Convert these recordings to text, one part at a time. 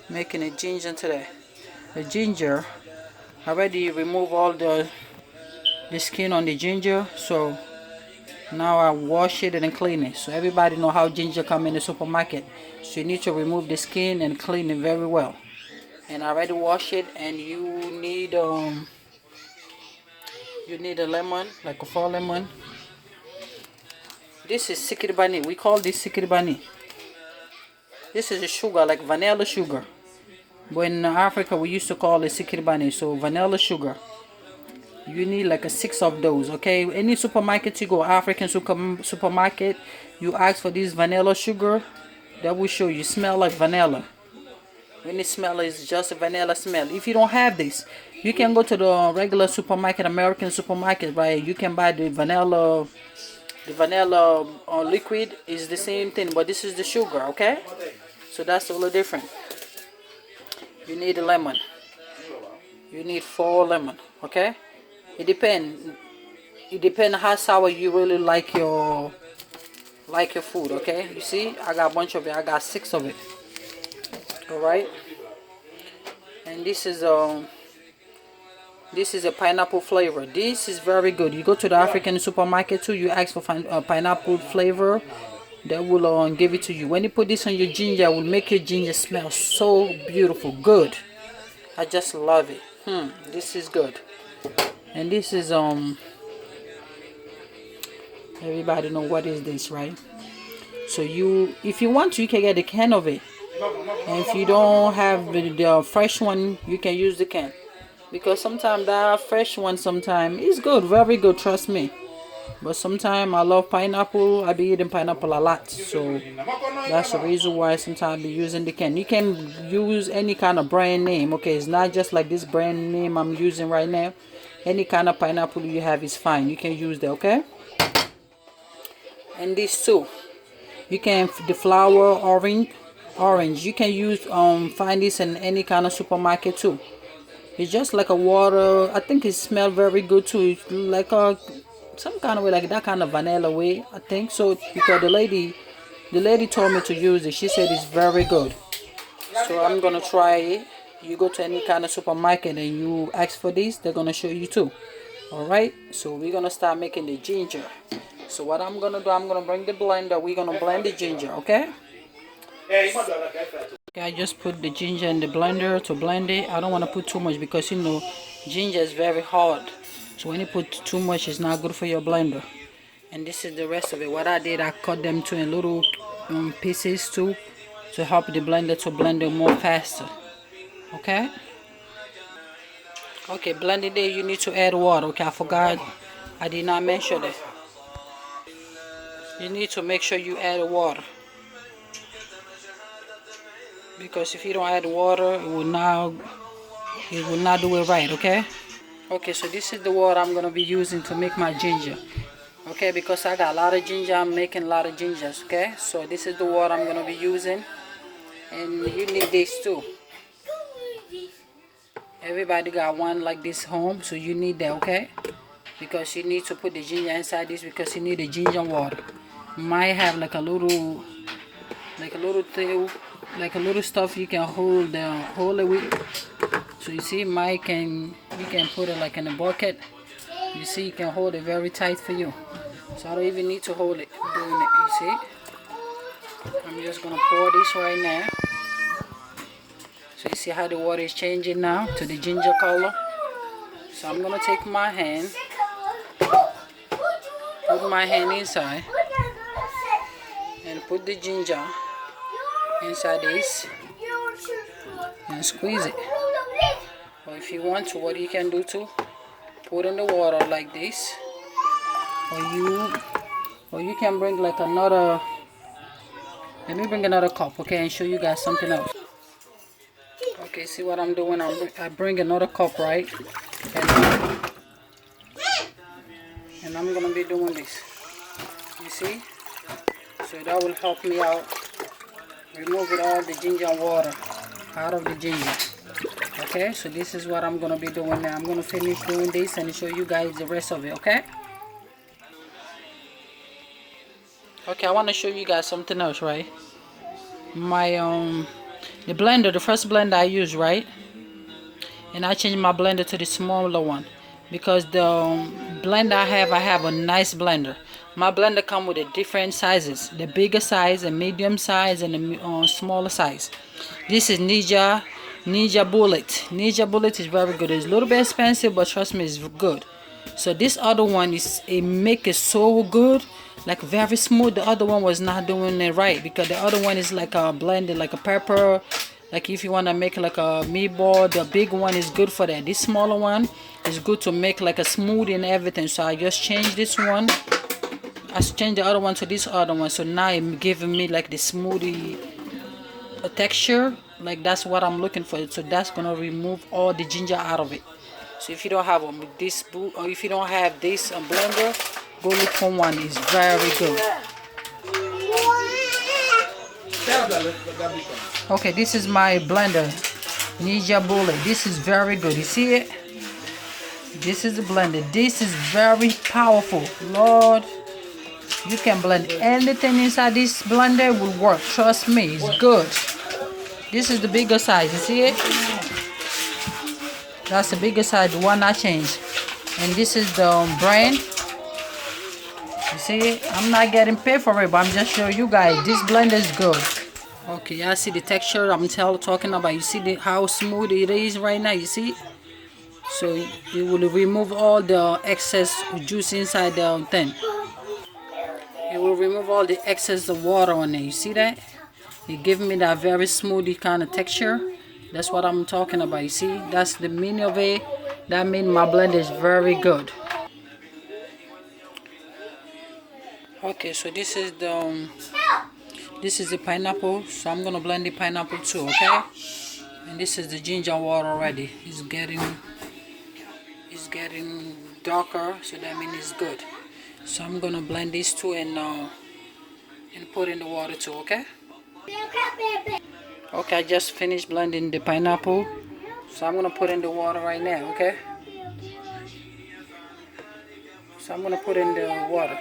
Making a ginger today. The ginger, I already remove all the skin on the ginger, so now I wash it and then clean it. So everybody know how ginger come in the supermarket. So you need to remove the skin and clean it very well. And I already wash it, and you need a lemon, like a 4 lemon. This is sikiri bani. We call this sikiri bani. This is a sugar, like vanilla sugar. But in Africa, we used to call it sikiri bani. So vanilla sugar. You need like a 6 of those, okay? Any supermarket you go, African supermarket, you ask for this vanilla sugar, that will show you smell like vanilla. When it smell is just a vanilla smell. If you don't have this, you can go to the regular supermarket, American supermarket, right? You can buy the vanilla. The vanilla liquid is the same thing, but this is the sugar, okay? So that's a little different. You need a lemon. You need 4 lemon, okay? It depends. It depends how sour you really like your food, okay? You see, I got a bunch of it. I got 6 of it. All right. And this is a pineapple flavor. This is very good. You go to the African supermarket too. You ask for pineapple flavor. They will give it to you. When you put this on your ginger, it will make your ginger smell so beautiful, good. I just love it. This is good. And this is everybody know what is this, right? So if you want to, you can get a can of it. And if you don't have the fresh one, you can use the can. Because sometimes that fresh one sometimes is good, very good, trust me. But sometimes I love pineapple. I be eating pineapple a lot. So that's the reason why sometimes I be using the can. You can use any kind of brand name. Okay, it's not just like this brand name I'm using right now. Any kind of pineapple you have is fine. You can use that, okay? And this too. You can, the flower orange. You can use find this in any kind of supermarket too. It's just like a water. I think it smells very good too. It's like a some kind of way, like that kind of vanilla way, I think so. Because the lady told me to use it. She said it's very good. So I'm gonna try it. You go to any kind of supermarket and you ask for this, they're gonna show you too. All right. So we're gonna start making the ginger. So what I'm gonna do, I'm gonna bring the blender. We're gonna blend the ginger. Okay. Okay, I just put the ginger in the blender to blend it. I don't want to put too much because ginger is very hard. So when you put too much, it's not good for your blender. And this is the rest of it. What I did, I cut them to in little pieces too, to help the blender to blend it more faster. Okay. Okay, blending there, you need to add water. Okay, I forgot. I did not mention it. You need to make sure you add water. Because if you don't add water, it will not do it right, okay? Okay, so this is the water I'm gonna be using to make my ginger. Okay, because I got a lot of ginger, I'm making a lot of gingers, okay? So this is the water I'm gonna be using. And you need this too. Everybody got one like this home, so you need that, okay? Because you need to put the ginger inside this because you need the ginger water. Might have like a little thing, like a little stuff you can hold it with. So you see, you can put it like in a bucket. You see, you can hold it very tight for you. So I don't even need to hold it doing it. You see, I'm just gonna pour this right now. So you see how the water is changing now to the ginger color. So I'm gonna take my hand, put my hand inside, and put the ginger inside this and squeeze it. Or if you want to, what you can do too, put in the water like this, or you can bring like another. Let me bring another cup, okay, and show you guys something else. Okay, see what I'm doing? I bring another cup, right? And I'm gonna be doing this. You see? So that will help me out. Removing all the ginger water out of the ginger. Okay, so this is what I'm gonna be doing now. I'm gonna finish doing this and show you guys the rest of it, okay? Okay, I wanna show you guys something else, right? My The blender, the first blender I use, right? And I changed my blender to the smaller one because the blender I have a nice blender. My blender come with the different sizes, the bigger size, the medium size, and the smaller size. This is Ninja Bullet. Ninja Bullet is very good. It's a little bit expensive, but trust me, it's good. So this other one is, it make it so good, like very smooth. The other one was not doing it right because the other one is like a blended, like a pepper. Like if you want to make like a meatball, the big one is good for that. This smaller one is good to make like a smoothie and everything. So I just changed this one. I changed the other one to this other one. So now it's giving me like the smoothie texture. Like that's what I'm looking for. So that's gonna remove all the ginger out of it. So if you don't have this boot, or if you don't have this blender, go look for one. It's very good. Okay, this is my blender, Ninja Bullet. This is very good. You see it? This is the blender. This is very powerful. Lord, you can blend anything inside this blender. It will work. Trust me, it's good. This is the bigger size. You see it? That's the bigger size, the one I changed. And this is the brand. You see it? I'm not getting paid for it, but I'm just showing you guys. This blender is good. Okay, y'all see the texture I'm talking about. You see how smooth it is right now. You see? So it will remove all the excess juice inside the thing. It will remove all the excess of water on it. You see that? It gives me that very smoothie kind of texture. That's what I'm talking about. You see? That's the meaning of it. That means my blender is very good. Okay, so this is the pineapple. So I'm gonna blend the pineapple too, okay? And this is the ginger water already. It's getting darker, so that means it's good. So I'm gonna blend these two and put in the water too, okay? Okay, I just finished blending the pineapple. So I'm gonna put in the water right now, okay? So I'm gonna put in the water.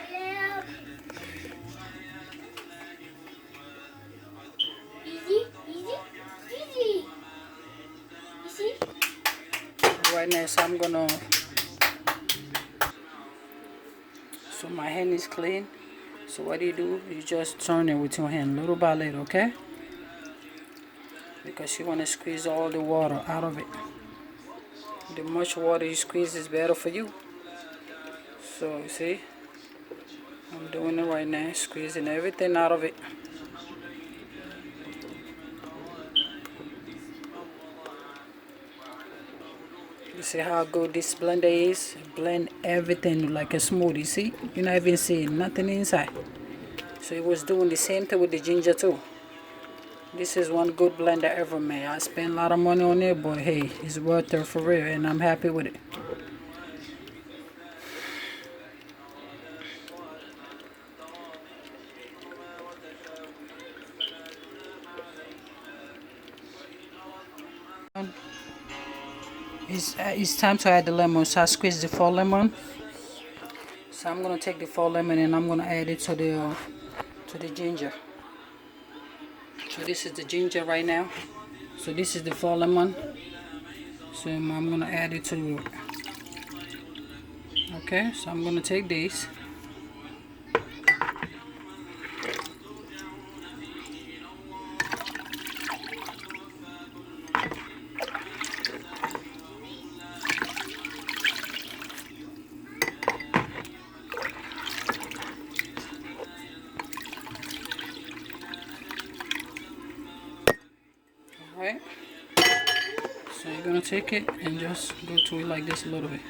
Right now, so I'm gonna, so my hand is clean. So what do? You just turn it with your hand little by little, okay? Because you want to squeeze all the water out of it. The much water you squeeze is better for you. So you see, I'm doing it right now, squeezing everything out of it. You see how good this blender is? Blend everything like a smoothie. See, you're not even seeing nothing inside. So it was doing the same thing with the ginger too. This is one good blender ever made. I spent a lot of money on it, but hey, it's worth it for real, and I'm happy with it. It's time to add the lemon. So I squeeze the 4 lemon. So I'm gonna take the 4 lemon and I'm gonna add it to the ginger. So this is the ginger right now. So this is the 4 lemon. So I'm gonna add it to it. Okay, so I'm gonna take this. Alright. So you're gonna take it and just go to it like this a little bit.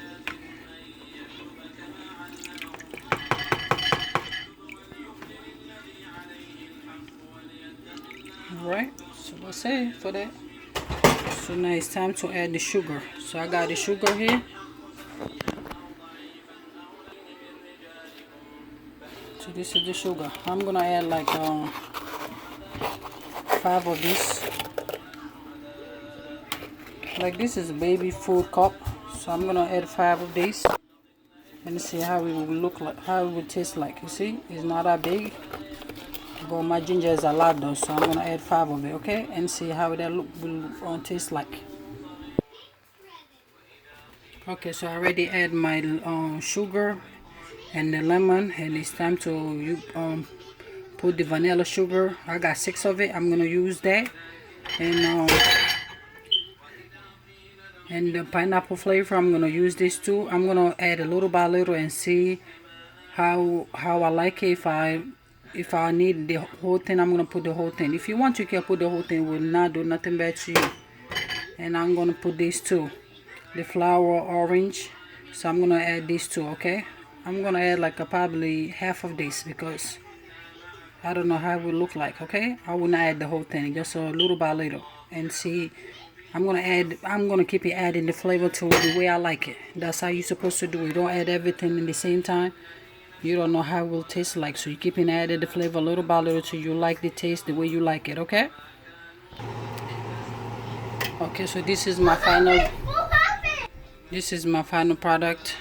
Alright, so that's it for that. So now it's time to add the sugar. So I got the sugar here. So this is the sugar. I'm gonna add like 5 of these. Like this is a baby food cup. So I'm gonna add 5 of these and see how it will look like, how it will taste like. You see, it's not that big. but my ginger is a lot though, so I'm gonna add 5 of it, okay, and see how that will taste like. Okay, so I already add my sugar and the lemon, and it's time to put the vanilla sugar. I got 6 of it. I'm gonna use that, and the pineapple flavor, I'm gonna use this too. I'm gonna add a little by little and see how I like it. If I need the whole thing, I'm gonna put the whole thing. If you want, you can put the whole thing. It will not do nothing bad to you. And I'm gonna put this too, the flower orange. So I'm gonna add this too, okay? I'm gonna add like probably half of this because I don't know how it will look like, okay? I will not add the whole thing, just a little by little. And see, I'm gonna keep adding the flavor to it the way I like it. That's how you're supposed to do it. Don't add everything in the same time. You don't know how it will taste like. So you keep adding the flavor little by little till you like the taste the way you like it, okay? Okay, so this is my final product.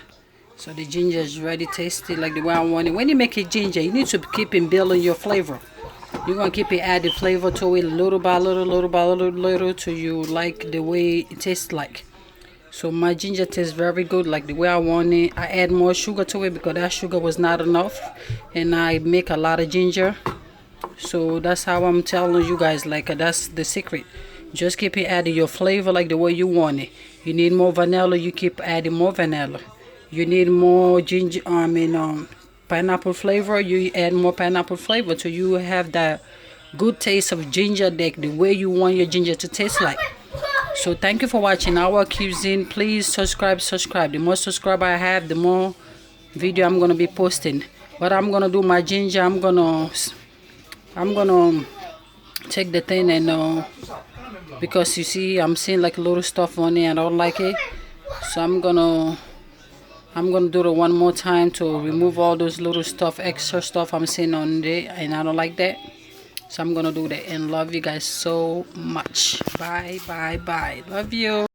So the ginger is ready, tasty like the way I want it. When you make it ginger, you need to keep building your flavor. You're gonna keep adding flavor to it little by little, little by little till you like the way it tastes like. So my ginger tastes very good, like the way I want it. I add more sugar to it because that sugar was not enough, and I make a lot of ginger. So that's how I'm telling you guys, like that's the secret. Just keep adding your flavor like the way you want it. You need more vanilla, you keep adding more vanilla. You need more ginger, pineapple flavor, you add more pineapple flavor till you have that good taste of ginger, like the way you want your ginger to taste like. So thank you for watching our cuisine. Please subscribe. The more subscriber I have, the more video I'm gonna be posting. But I'm gonna do my ginger. I'm gonna take the thing and because you see I'm seeing like a little stuff on it. I don't like it, so I'm gonna do it one more time to remove all those little stuff, extra stuff I'm seeing on there, and I don't like that. So I'm gonna do that, and love you guys so much. Bye. Love you.